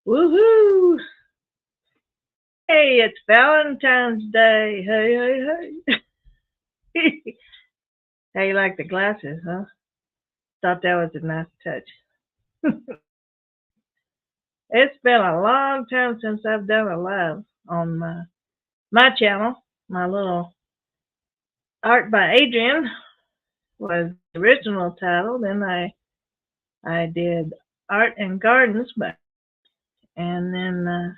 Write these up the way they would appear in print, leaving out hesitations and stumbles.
Woohoo! Hey, it's Valentine's Day. Hey, hey, hey. How you like the glasses, huh? Thought that was a nice touch. It's been a long time since I've done a live on my channel. My little Art by Adrian was the original title. Then I did Art and Gardens, and then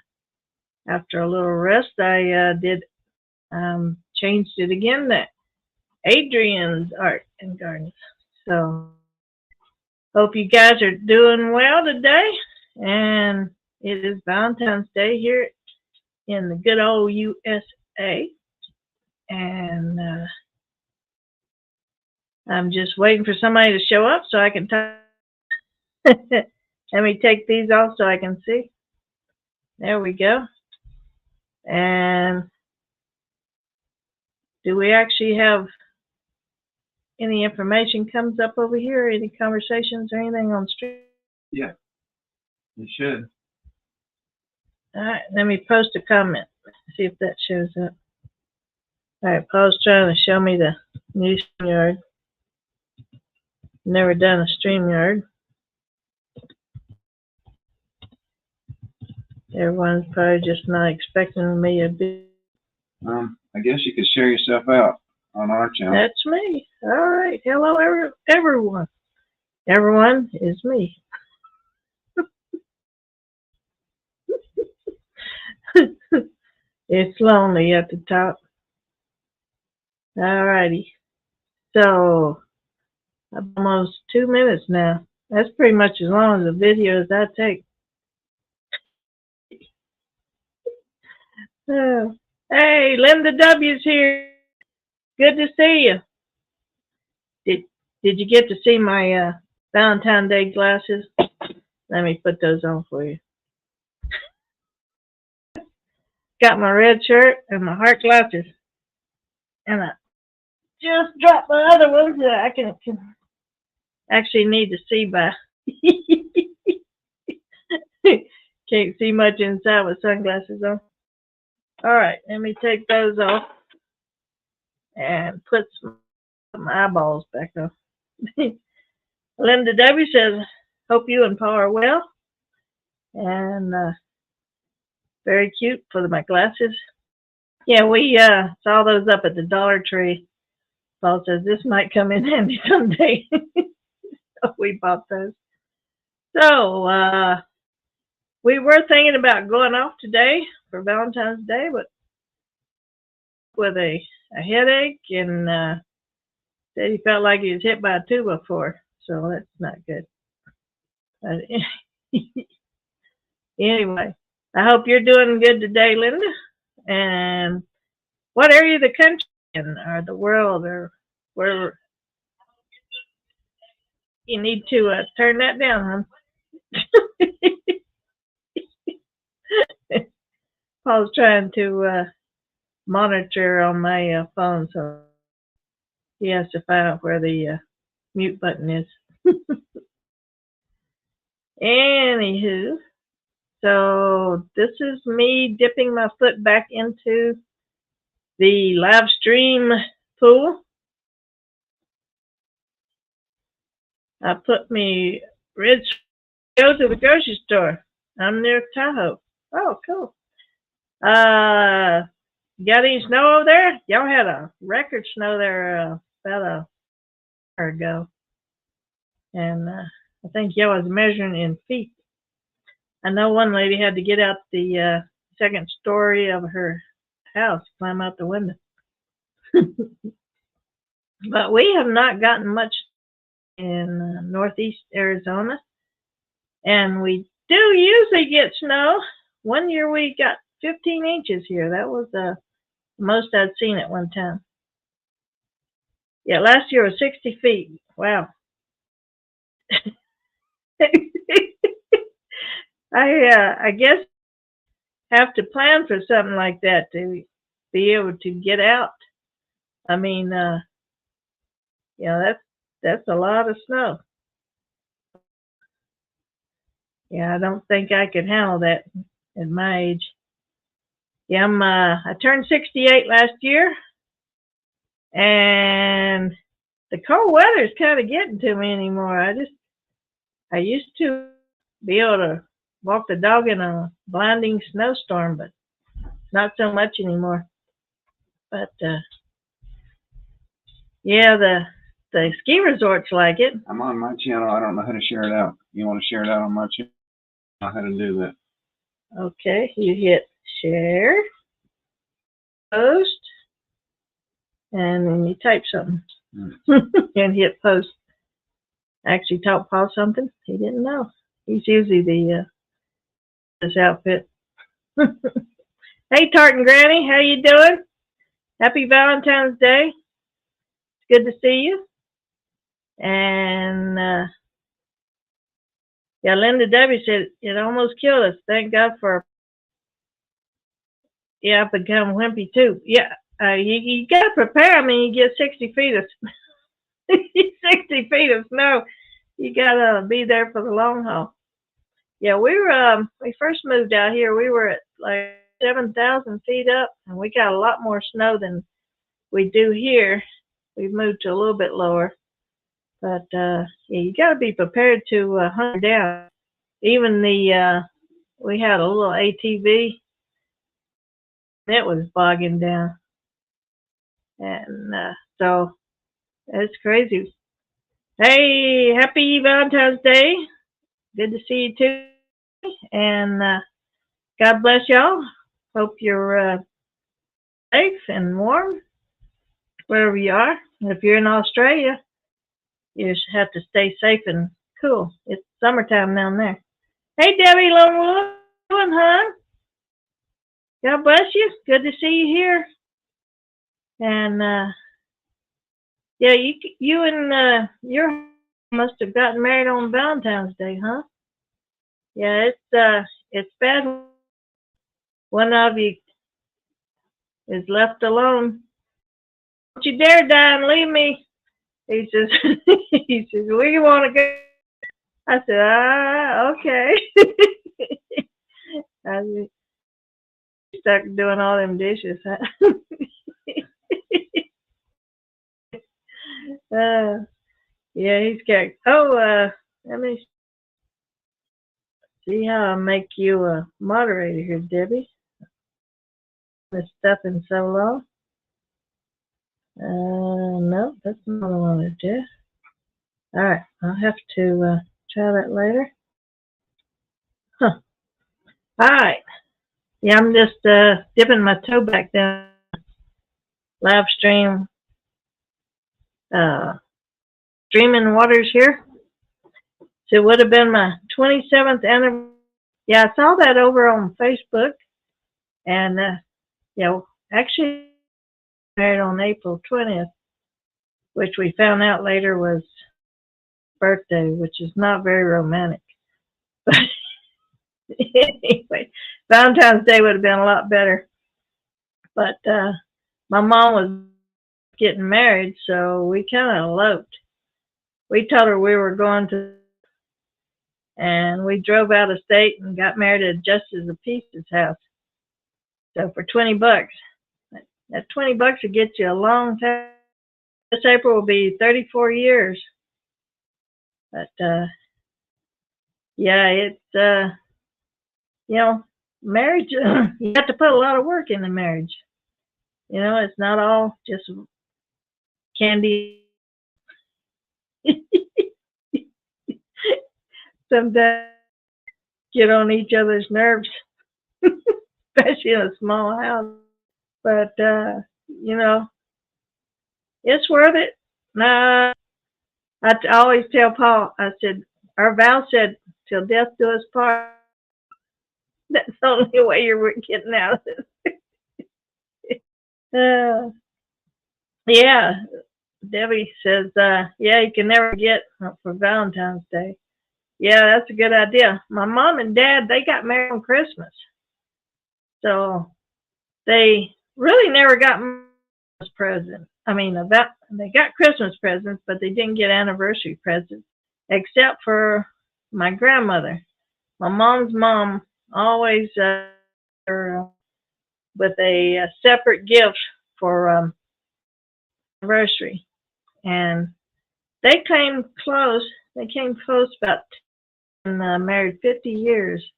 after a little rest, I did changed it again to Adrian's Art and Gardens. So hope you guys are doing well today. And it is Valentine's Day here in the good old USA. And I'm just waiting for somebody to show up so I can talk. Let me take these off so I can see. There we go. And do we actually have any information comes up over here? Any conversations or anything on stream? Yeah, you should. All right, let me post a comment. See if that shows up. All right, Paul's trying to show me the new StreamYard. Never done a StreamYard. Everyone's probably just not expecting me to be. I guess you could share yourself out on our channel. That's me. All right. Hello, everyone. Everyone is me. It's lonely at the top. All righty. So, almost 2 minutes now. That's pretty much as long as the videos I take. Hey, Linda W's here. Good to see you. Did you get to see my Valentine's Day glasses? Let me put those on for you. Got my red shirt and my heart glasses. And I just dropped my other ones that I can actually need to see by. Can't see much inside with sunglasses on. All right, let me take those off and put my eyeballs back on. Linda W says, hope you and Paul are well. And very cute for my glasses. Yeah, we saw those up at the Dollar Tree. Paul says this might come in handy someday. So we bought those. So we were thinking about going off today for Valentine's Day, but with a headache and said he felt like he was hit by a 2x4. So that's not good. But anyway, I hope you're doing good today, Linda. And what area of the country or the world or where you need to turn that down, huh? Paul's trying to monitor on my phone, so he has to find out where the mute button is. Anywho, so this is me dipping my foot back into the live stream pool. I put me red go to the grocery store. I'm near Tahoe. Oh, cool. Got any snow over there? Y'all had a record snow there about a year ago. And I think y'all was measuring in feet. I know one lady had to get out the second story of her house, climb out the window. But we have not gotten much in northeast Arizona. And we do usually get snow. One year we got 15 inches here. That was the most I'd seen at one time. Yeah, last year was 60 feet. Wow. I guess have to plan for something like that to be able to get out. I mean, that's a lot of snow. Yeah, I don't think I could handle that at my age. Yeah, I turned 68 last year, and the cold weather's kind of getting to me anymore. I used to be able to walk the dog in a blinding snowstorm, but not so much anymore. But yeah, the ski resorts like it. I'm on my channel. I don't know how to share it out. You want to share it out on my channel? I don't know how to do that. Okay, you hit share, post, and then you type something and hit post. Actually, taught Paul something he didn't know. He's usually the this outfit. Hey, Tartan Granny, how you doing? Happy Valentine's Day. It's good to see you. And yeah, Linda W said it almost killed us. Thank God for. Yeah, I've become wimpy too. Yeah, you got to prepare. I mean, you get 60 feet of 60 feet of snow. You got to be there for the long haul. Yeah, we first moved out here. We were at like 7,000 feet up, and we got a lot more snow than we do here. We've moved to a little bit lower, but yeah, you got to be prepared to hunt down. Even we had a little ATV. It was bogging down, and so it's crazy. Hey, happy Valentine's Day! Good to see you too, and God bless y'all. Hope you're safe and warm wherever you are. If you're in Australia, you just have to stay safe and cool. It's summertime down there. Hey, Debbie Longwood, hon. God bless you. Good to see you here. And yeah, you and your must have gotten married on Valentine's Day, huh? Yeah, it's bad. One of you is left alone. Don't you dare die and leave me. He says, he says, where you want to go? I said, okay. I was stuck doing all them dishes. Huh? Yeah, he's got. Oh, let me see how I make you a moderator here, Debbie. This stuff in so long. No, that's not what I want to do. All right, I'll have to try that later. Huh. All right. Yeah, I'm just dipping my toe back down. Live stream, streaming waters here. So it would have been my 27th anniversary. Yeah, I saw that over on Facebook, and yeah, actually married on April 20th, which we found out later was birthday, which is not very romantic. But anyway, Valentine's Day would have been a lot better. But my mom was getting married, so we kind of eloped. We told her we were going to, and we drove out of state and got married at Justice of Peace's house. So for $20, that $20 will get you a long time. This April will be 34 years. But yeah, it's you know, marriage. You have to put a lot of work into marriage. You know, it's not all just candy. Sometimes get on each other's nerves, especially in a small house. But you know, it's worth it. Nah, I always tell Paul. I said, our vow said, "Till death do us part." That's the only way you're getting out of this. Yeah, Debbie says, yeah, you can never get for Valentine's Day. Yeah, that's a good idea. My mom and dad, they got married on Christmas. So they really never got presents. I mean, they got Christmas presents, but they didn't get anniversary presents, except for my grandmother. my mom's mom always with a separate gift for anniversary, and they came close. They came close about married 50 years,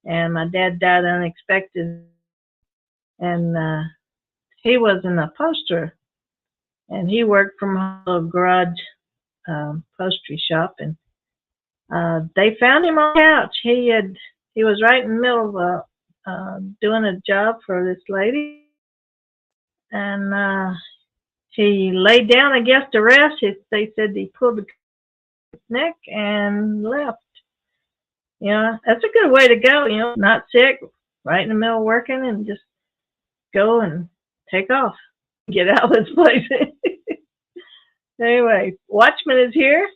and my dad died unexpected, and he was an upholsterer, and he worked from a little garage upholstery shop, and they found him on the couch. He was right in the middle of doing a job for this lady, and he laid down, I guess, to rest. They said he pulled the neck and left. You know, that's a good way to go. You know, not sick, right in the middle of working, and just go and take off, get out of this place. Anyway, Watchman is here,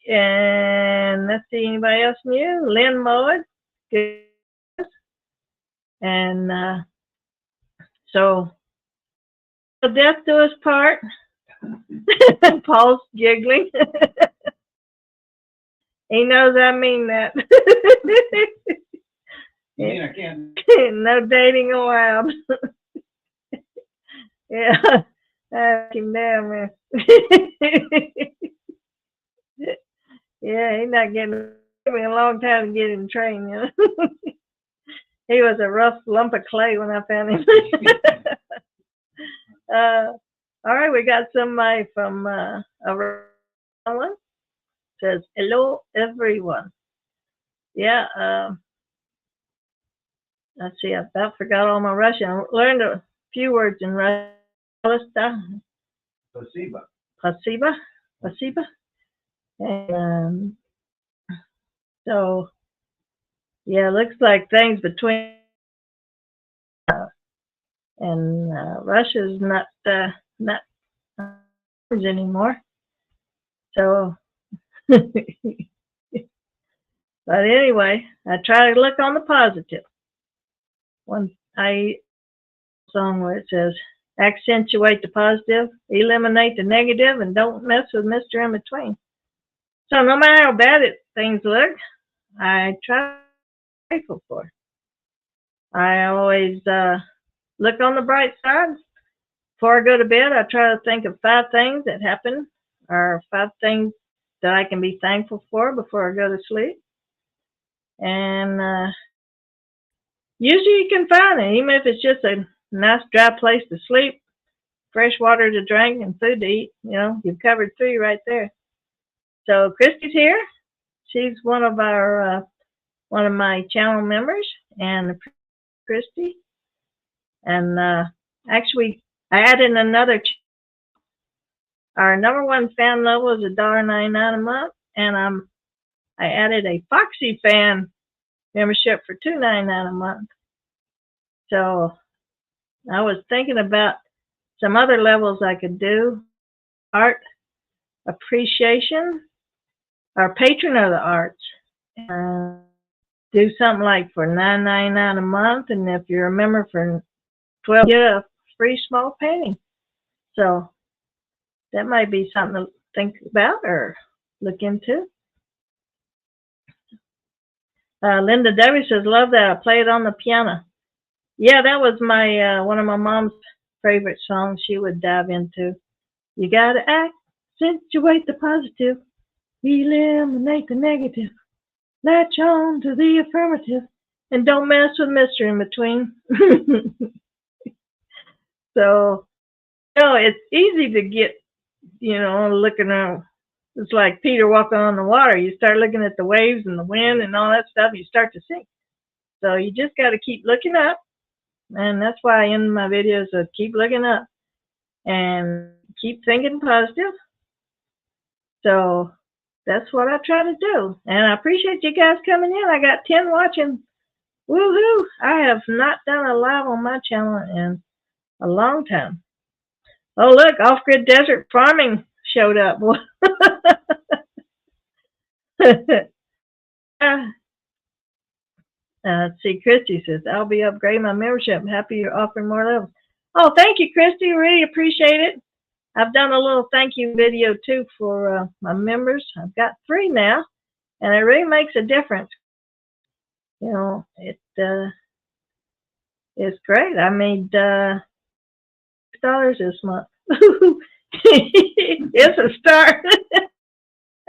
and let's see, anybody else new? Lynn Mowat, good, and so death do us part. Paul's giggling. He knows I mean that. You mean I can't? No dating allowed. Yeah, I can damn man. Yeah, he's not getting. It took me a long time to get him trained. You know? He was a rough lump of clay when I found him. All right, we got somebody from around. Says hello everyone. Yeah. Let's see. I about forgot all my Russian. I learned a few words in Russian. Placebo. Спасибо. And so, yeah, looks like things between and Russia's not anymore. So, but anyway, I try to look on the positive. One song where it says, accentuate the positive, eliminate the negative, and don't mess with Mr. In Between. So no matter how bad things look, I try to be grateful for. I always look on the bright side. Before I go to bed, I try to think of 5 things that happen, or 5 things that I can be thankful for before I go to sleep. And usually you can find it, even if it's just a nice dry place to sleep, fresh water to drink, and food to eat. You know, you've covered 3 right there. So Christy's here. She's one of my channel members, and Christy. And actually, I added another. Our number 1 fan level is $1.99 a month, and I added a Foxy fan membership for $2.99 a month. So I was thinking about some other levels I could do. Art appreciation, or patron of the arts. Do something like for $9.99 a month, and if you're a member for $12, get a free small painting. So that might be something to think about or look into. Linda Debbie says, love that. I play it on the piano. Yeah, that was my one of my mom's favorite songs she would dive into. You gotta accentuate the positive, eliminate the negative, latch on to the affirmative, and don't mess with Mr. In Between. So, you know, it's easy to get, you know, looking around. It's like Peter walking on the water. You start looking at the waves and the wind and all that stuff, you start to sink. So you just got to keep looking up. And that's why I end my videos with keep looking up and keep thinking positive. So that's what I try to do. And I appreciate you guys coming in. I got 10 watching. Woohoo! I have not done a live on my channel in a long time. Oh, look, Off-Grid Desert Farming showed up. Let's see, Christy says, I'll be upgrading my membership. I'm happy you're offering more levels. Oh, thank you, Christy. Really appreciate it. I've done a little thank you video, too, for my members. I've got 3 now. and it really makes a difference. It's great. I made $6 this month. It's a start.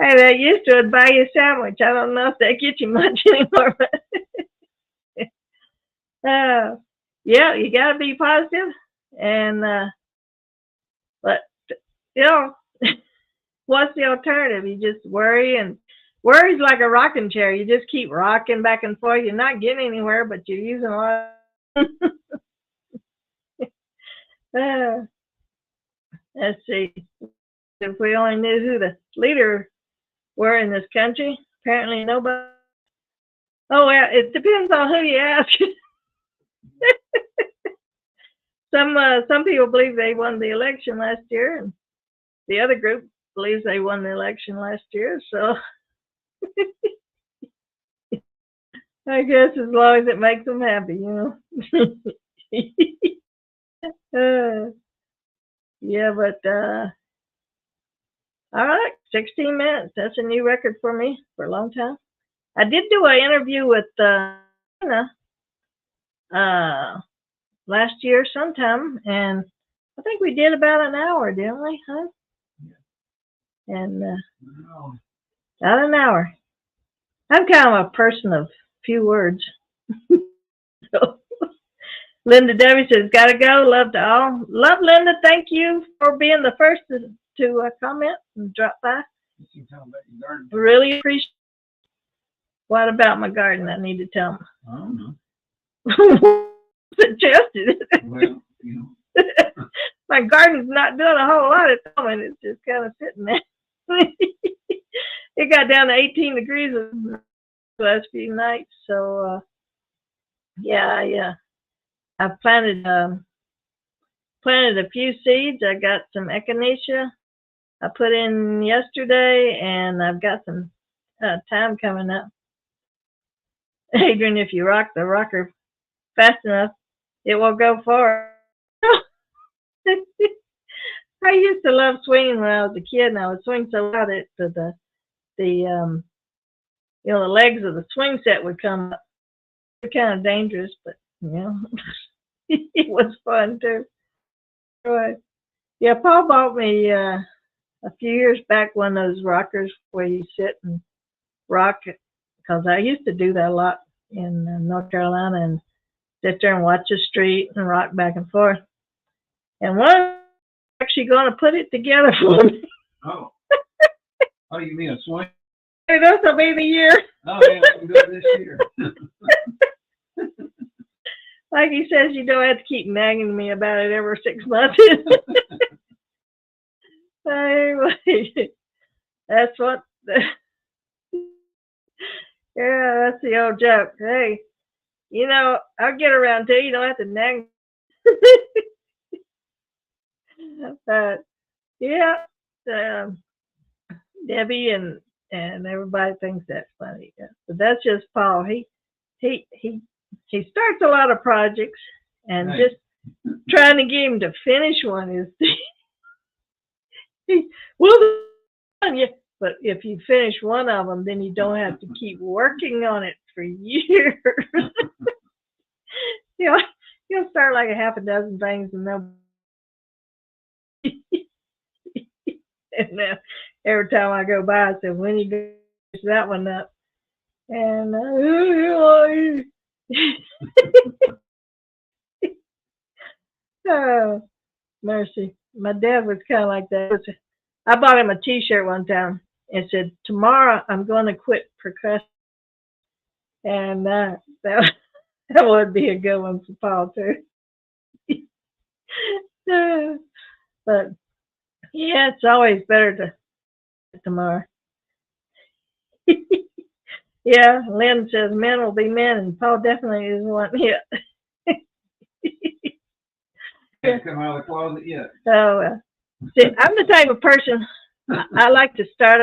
Hey, they used to buy you a sandwich. I don't know if they get you much anymore, but yeah, you gotta be positive, and but you know, what's the alternative? You just worry, and worry's like a rocking chair. You just keep rocking back and forth. You're not getting anywhere, but you're using a lot. uh, let's see. If we only knew who the leader were in this country, apparently nobody. Oh well, it depends on who you ask. Some people believe they won the election last year, and the other group believes they won the election last year. So I guess as long as it makes them happy, yeah, but all right, 16 minutes. That's a new record for me for a long time. I did do an interview with Anna, last year sometime, and I think we did about an hour, didn't we, huh? And about an hour. I'm kind of a person of few words. So, Linda W says, "Gotta go. Love to all." Love, Linda. Thank you for being the first to comment and drop by. Really appreciate it. What about my garden? I need to tell them. I don't know. Suggested. Well, My garden's not doing a whole lot at the moment. It's just kind of sitting there. It got down to 18 degrees the last few nights. So, yeah. I've planted a few seeds. I got some echinacea I put in yesterday, and I've got some time coming up. Adrian, if you rock the rocker fast enough, it will go far. I used to love swinging when I was a kid, and I would swing so loud that the legs of the swing set would come up. They're kind of dangerous, but it was fun too. Right. Yeah, Paul bought me a few years back one of those rockers where you sit and rock, because I used to do that a lot in North Carolina, and sit there and watch the street and rock back and forth. And one actually going to put it together for me. Oh, you mean a swing? This will be the year. Oh, yeah, I can do it this year. Like he says, you don't have to keep nagging me about it every 6 months. Anyway, that's what. Yeah, that's the old joke. Hey, I'll get around to you. You don't have to nag. But yeah, Debbie and everybody thinks that's funny. Yeah. But that's just Paul. He starts a lot of projects, and just trying to get him to finish one is well done. Yeah. But if you finish one of them, then you don't have to keep working on it for years. You'll start like a half a dozen things, and they'll. And now every time I go by, I say, "When you go finish that one up?" And oh, mercy. My dad was kind of like that. I bought him a T-shirt one time. It said, "Tomorrow I'm going to quit procrastinating," and that would be a good one for Paul too. But yeah, it's always better to tomorrow. Yeah, Lynn says men will be men, and Paul definitely isn't one yet. Can't come out of the closet yet. So, see, I'm the type of person, I like to start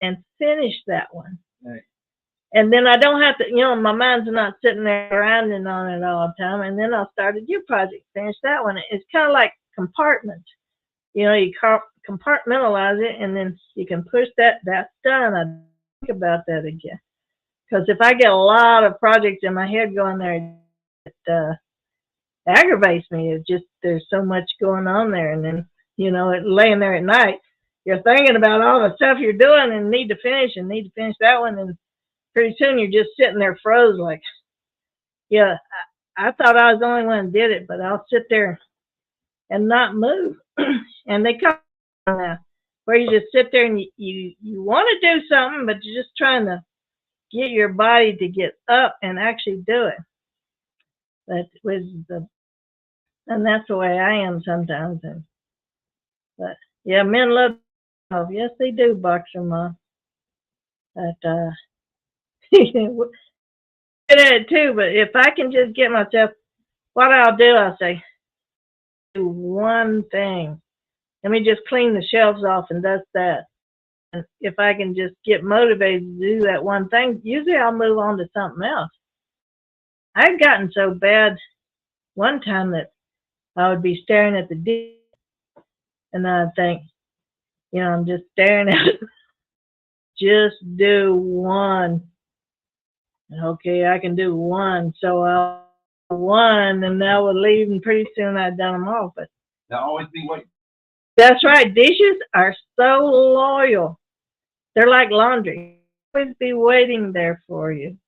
and finish that one. Right. And then I don't have to, my mind's not sitting there grinding on it all the time. And then I'll start a new project, finish that one. It's kind of like compartments. You compartmentalize it, and then you can push that's done. think about that again. Because if I get a lot of projects in my head going there, it aggravates me. It's just there's so much going on there, and then laying there at night, you're thinking about all the stuff you're doing and need to finish that one, and pretty soon you're just sitting there froze like, yeah, I thought I was the only one who did it, but I'll sit there and not move. And they come where you just sit there and you want to do something, but you're just trying to get your body to get up and actually do it. And that's the way I am sometimes. But yeah, men love. Oh, yes, they do, Boxer Mom. But good at it too. But if I can just get myself, what I'll do, I'll say, do one thing. Let me just clean the shelves off and dust that. And if I can just get motivated to do that one thing, usually I'll move on to something else. I've gotten so bad one time that I would be staring at the dish, and I'd think, I'm just staring at it. Just do one. Okay, I can do one. So I'll do one, and that would leave, and pretty soon I'd done them all. But they'll always be waiting. That's right. Dishes are so loyal. They're like laundry. Always be waiting there for you.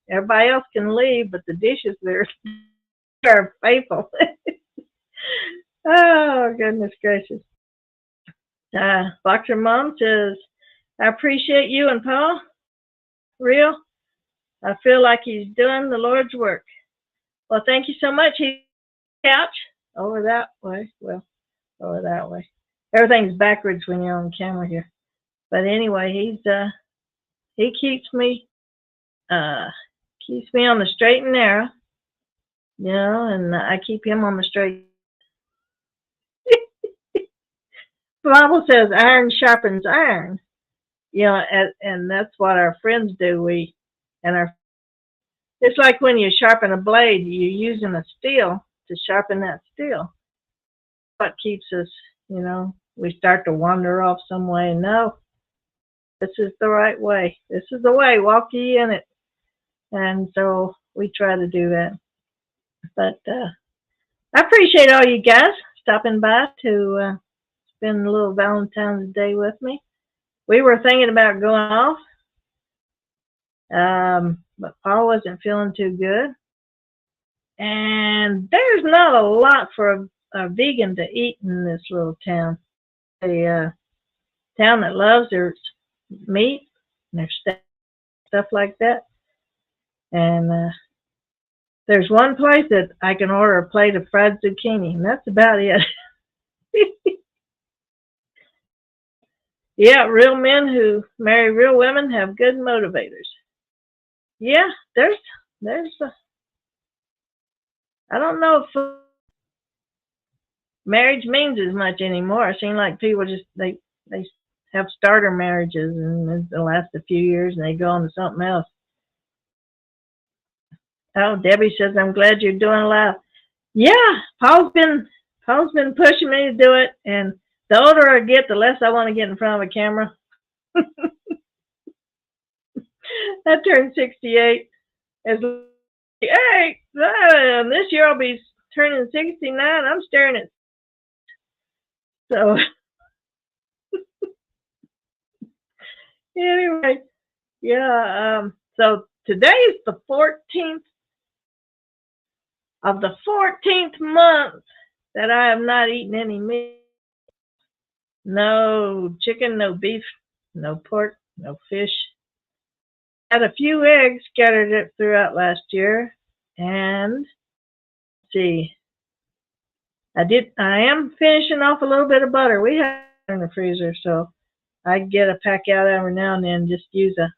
Everybody else can leave, but the dishes are faithful. Oh, goodness gracious. Boxer Mom says, I appreciate you and Paul. Real. I feel like he's doing the Lord's work. Well, thank you so much. He's on the couch. Over that way. Well, over that way. Everything's backwards when you're on camera here. But anyway, he keeps me on the straight and narrow. And I keep him on the straight. The Bible says iron sharpens iron. And that's what our friends do. It's like when you sharpen a blade, you're using a steel to sharpen that steel. What keeps us, we start to wander off some way. No, this is the right way. This is the way. Walk ye in it. And so we try to do that. But I appreciate all you guys stopping by to spend a little Valentine's Day with me. We were thinking about going off, but Paul wasn't feeling too good. And there's not a lot for a vegan to eat in this little town. A town that loves their meat and their stuff like that. And there's one place that I can order a plate of fried zucchini, and that's about it. Yeah, real men who marry real women have good motivators. Yeah, there's I don't know if marriage means as much anymore. It seems like people just they have starter marriages and they last a few years and they go on to something else. Oh, Debbie says, I'm glad you're doing live. Yeah, Paul's been pushing me to do it, and the older I get, the less I want to get in front of a camera. I turned 68. As hey, this year I'll be turning 69. I'm staring at so. Anyway, yeah. So today is the 14th of the 14th month that I have not eaten any meat. No chicken, no beef, no pork, no fish. Had a few eggs scattered throughout last year, and let's see, I am finishing off a little bit of butter. We have it in the freezer, so I get a pack out every now and then. Just use a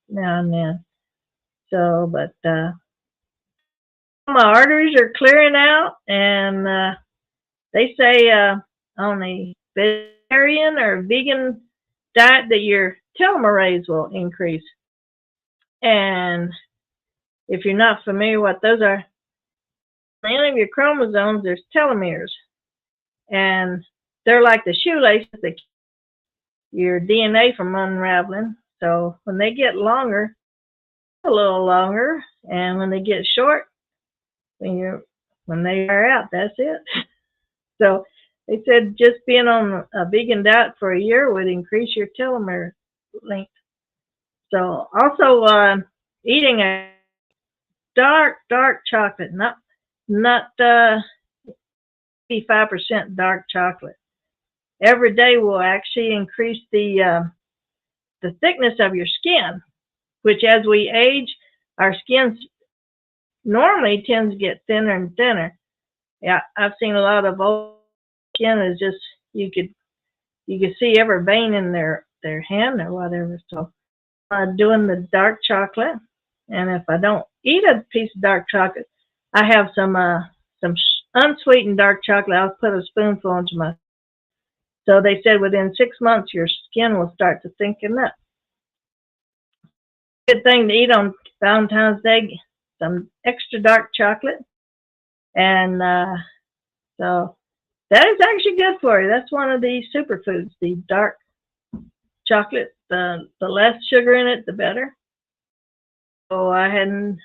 now and then. So, but my arteries are clearing out, and they say on a vegetarian or vegan diet that your telomerase will increase. And if you're not familiar what those are, on any of your chromosomes, there's telomeres. And they're like the shoelaces that your DNA from unraveling. So when they get longer, a little longer, and when they get short, when they wear out, that's it. So they said just being on a vegan diet for a year would increase your telomere length. So also eating a dark chocolate, not 85% dark chocolate. Every day will actually increase the thickness of your skin, which as we age, our skin normally tends to get thinner and thinner. Yeah, I've seen a lot of old skin is just you could see every vein in their hand or whatever. So doing the dark chocolate, and if I don't eat a piece of dark chocolate, I have some unsweetened dark chocolate. I'll put a spoonful into my. So they said within 6 months your skin will start to thicken up. Good thing to eat on Valentine's Day, some extra dark chocolate, and so that is actually good for you. That's one of the superfoods, the dark chocolate. The less sugar in it, the better. So I had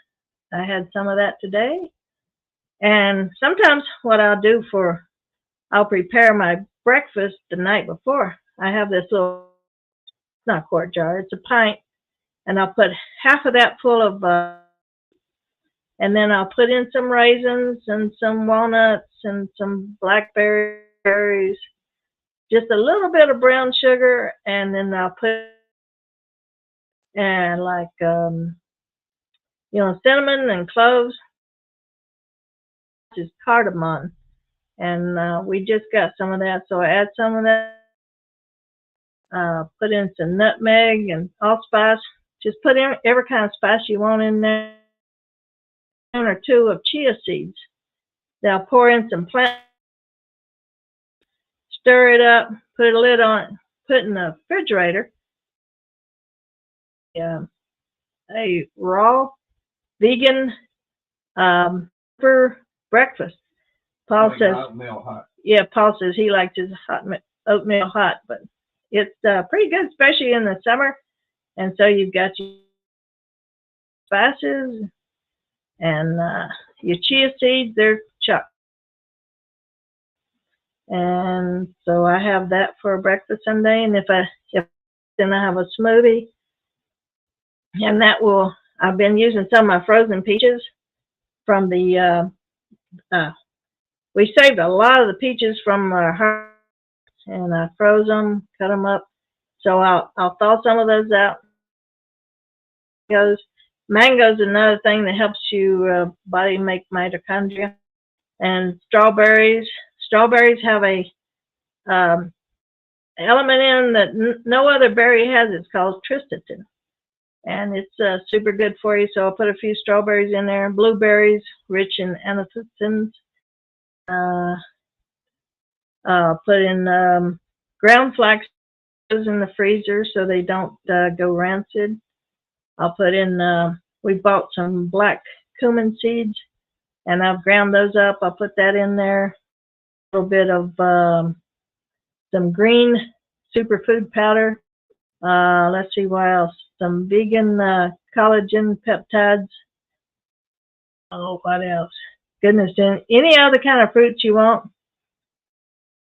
some of that today. And sometimes what I'll prepare my breakfast the night before. I have this little, it's not a quart jar, it's a pint, and I'll put half of that full of, and then I'll put in some raisins and some walnuts and some blackberries, just a little bit of brown sugar, and then I'll put like cinnamon and cloves, just cardamom, and we just got some of that, so I add some of that. Put in some nutmeg and allspice. Just put in every kind of spice you want in there. One or two of chia seeds. Then I'll pour in some plant, stir it up, put a lid on it, put it in the refrigerator. A raw vegan for breakfast. Paul says, hot. Yeah, Paul says he likes his oatmeal hot, but it's pretty good, especially in the summer. And so you've got your spices and your chia seeds, they're chopped. And so I have that for breakfast Sunday. And if then I have a smoothie. And I've been using some of my frozen peaches from the, we saved a lot of the peaches from our harvest, and I froze them, cut them up. So I'll thaw some of those out. Mango's another thing that helps you body make mitochondria. And strawberries have a element in that no other berry has. It's called tryptophan, and it's super good for you. So I'll put a few strawberries in there. Blueberries, rich in anthocyanins. Put in ground flax in the freezer so they don't go rancid. I'll put in, we bought some black cumin seeds, and I've ground those up. I'll put that in there. A little bit of some green superfood powder. Let's see what else. Some vegan collagen peptides. Oh, what else? Goodness, any other kind of fruits you want.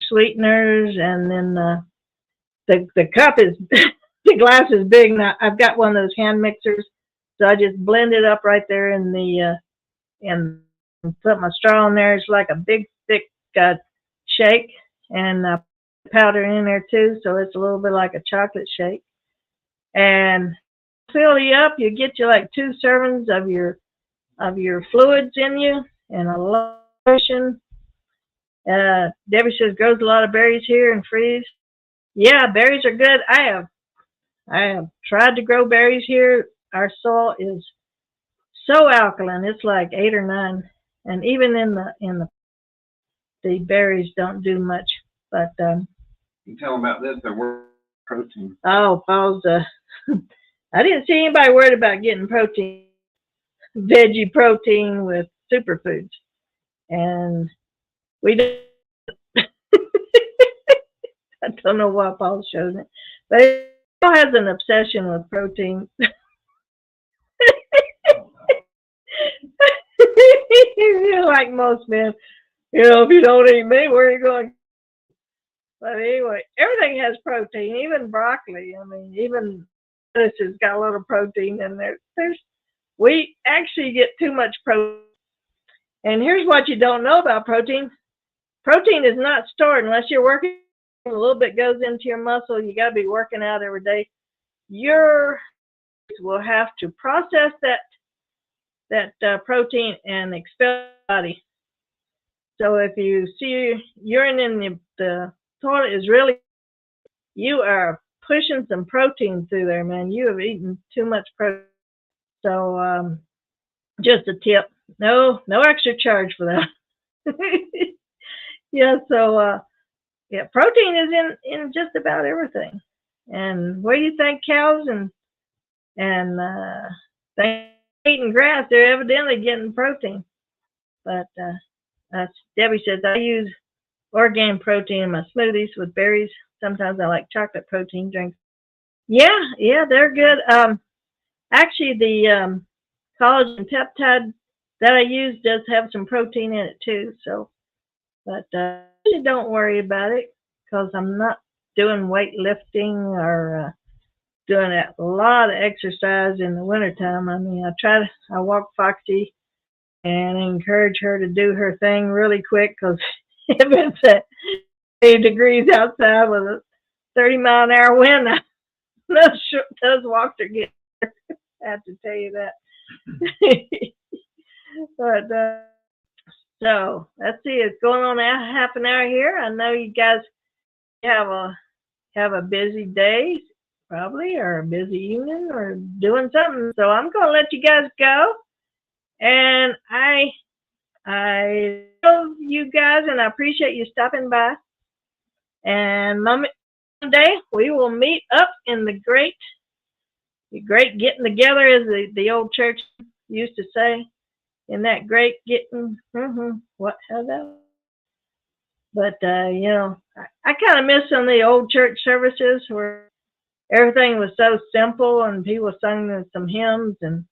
Sweeteners, and then the cup is the glass is big. Now I've got one of those hand mixers, so I just blend it up right there in the and put my straw in there. It's like a big thick shake, and powder in there too, so it's a little bit like a chocolate shake. And fill you up. You get you like 2 servings of your fluids in you, and a lot of nutrition. Debbie says grows a lot of berries here and freeze. Yeah, berries are good. I have tried to grow berries here. Our soil is so alkaline. It's like 8 or 9, and even in the berries don't do much. But you tell them about this. They're worth protein. Oh, Paul's. I didn't see anybody worried about getting protein, veggie protein with superfoods, and we don't. I don't know why Paul showed it, They still has an obsession with protein. Like most men, if you don't eat me, where are you going? But anyway, everything has protein, even broccoli. I mean, even lettuce has got a little protein in there. We actually get too much protein. And here's what you don't know about protein. Protein is not stored unless you're working. A little bit goes into your muscle. You got to be working out every day. Your will have to process that protein and expel the body. So if you see urine in the toilet is really, you are pushing some protein through there, man. You have eaten too much protein. So just a tip. No extra charge for that. Yeah. So yeah, protein is in just about everything. And what do you think, cows and they eating grass? They're evidently getting protein. But Debbie says I use organic protein in my smoothies with berries. Sometimes I like chocolate protein drinks. Yeah, they're good. Actually, the collagen peptide that I use does have some protein in it too. So, but don't worry about it because I'm not doing weightlifting or doing a lot of exercise in the wintertime. I mean, I walk Foxy and encourage her to do her thing really quick because if it's at 80 degrees outside with a 30-mile-an-hour wind, those walks are getting. I have to tell you that. But so let's see, it's going on half an hour here. I know you guys have a busy day, probably, or a busy evening, or doing something. So I'm going to let you guys go. And I love you guys, and I appreciate you stopping by. And Monday we will meet up in the great getting together, as the old church used to say. In that great getting, what how's that? But I kind of miss some of the old church services where everything was so simple and people sung some hymns, and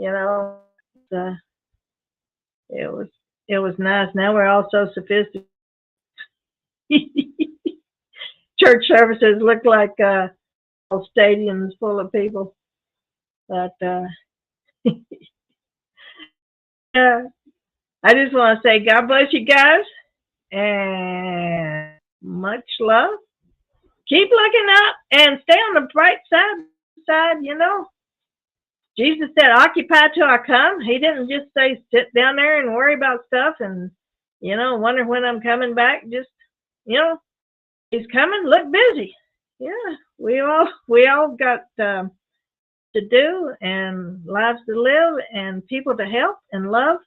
uh, it was nice. Now we're all so sophisticated. Church services look like stadiums full of people, but yeah, I just want to say God bless you guys and much love. Keep looking up and stay on the bright side. Jesus said, "Occupy till I come." He didn't just say sit down there and worry about stuff and wonder when I'm coming back. Just he's coming. Look busy. Yeah, we all got to do and lives to live and people to help and love.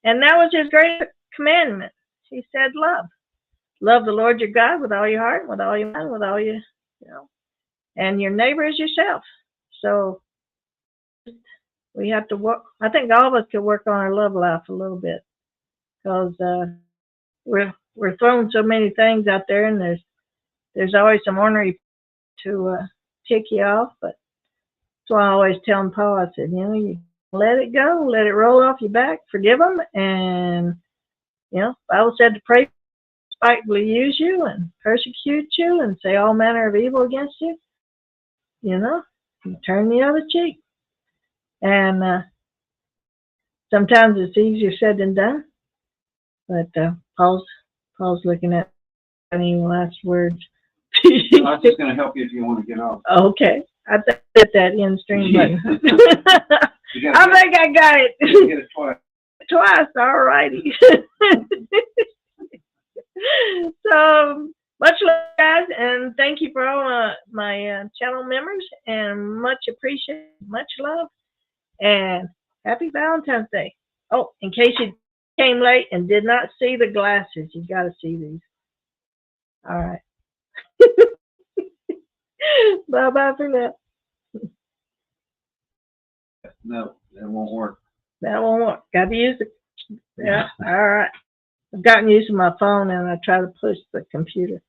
And that was his great commandment. He said, love the Lord your God with all your heart, with all your mind, with all your, and your neighbor as yourself. So we have to work. I think all of us could work on our love life a little bit because we're throwing so many things out there, and there's always some ornery to tick you off. But that's why I always tell Paul, I said, you let it go, let it roll off your back, forgive them, and Bible said to pray, spitefully use you and persecute you and say all manner of evil against you. You turn the other cheek. And sometimes it's easier said than done. But Paul's looking at any last words. I was just going to help you if you want to get off. Okay. I hit that end stream button. I think I got it. You get it twice. Twice, all righty. So much love, guys, and thank you for all my channel members, and much appreciated, much love, and happy Valentine's Day. Oh, in case you came late and did not see the glasses, you got to see these. All right. Bye-bye for now. No, that won't work. That won't work. Got to use it. Yeah, all right. I've gotten used to my phone, and I try to push the computer.